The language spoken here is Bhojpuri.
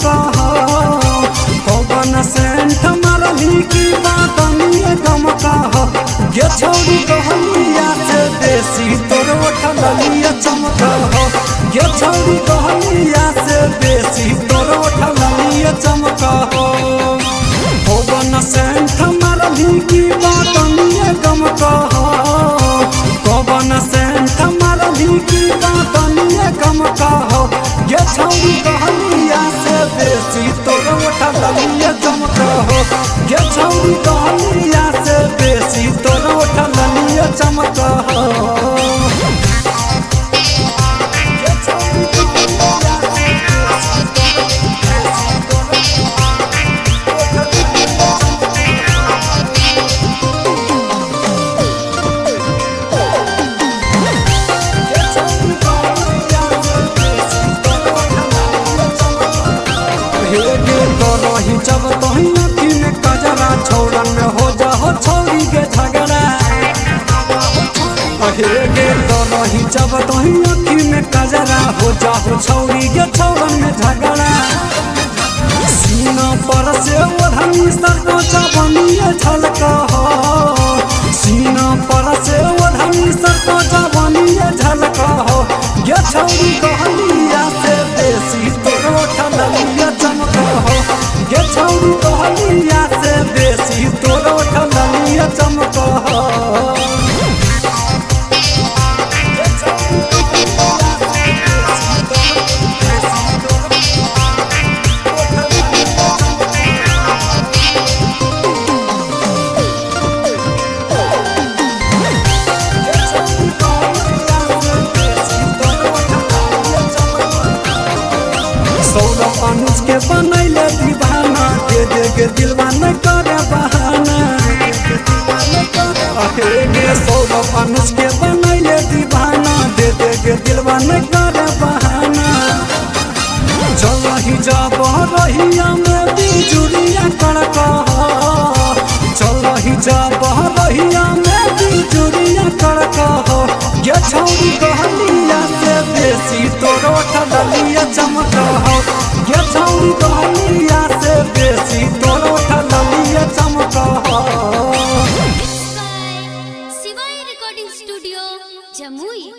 चमका हो कौन सेंट मारली की बातनिए गमका हो ये छौरी कहलिया से देसी तोर उठलिया चमका हो ये छौरी कहलिया से देसी तोर उठलिया चमका हो कौन सेंट मारली की बातनिए गमका हो कौन सेंट मारली की बातनिए गमका हो ये छौरी कहलिया से देसी तोर उठलिया चमका हो ये छौरी कहलिया से देसी तोर उठलिया चमका हो रही जब तही अखी में कजरा छोड़न में हो जाओ छौरी के झगड़ा रही जब तही अखी में कजरा हो जाओ छौरी के छोड़न में झगड़ा सीना पर से ओढ़नी सरको जवानिए झलका हो सीना पर से ओढ़नी सरको जवानिए झलका हो ये छौरी कहलिया से देसी तोर उठलिया चमका हो ये छौरी कहलिया से देसी तोर उठलिया चमका हो सौरभ अनुज के बनैले दीवाना दे दे के दिलवा न करे बहाना सौरभ अनुज के बनैले दीवाना दे दे के दिलवा न करे बहाना चल ही जब रहिया में बिजुरिया कड़का चल ही जब रहिया में बिजुरिया कड़का हो ये छौरी कहलिया से देसी तोर उठलिया चमका हो ये छौरी कहलिया से देसी तोर उठलिया चमका हो शिवाय रिकॉर्डिंग स्टूडियो जमुई।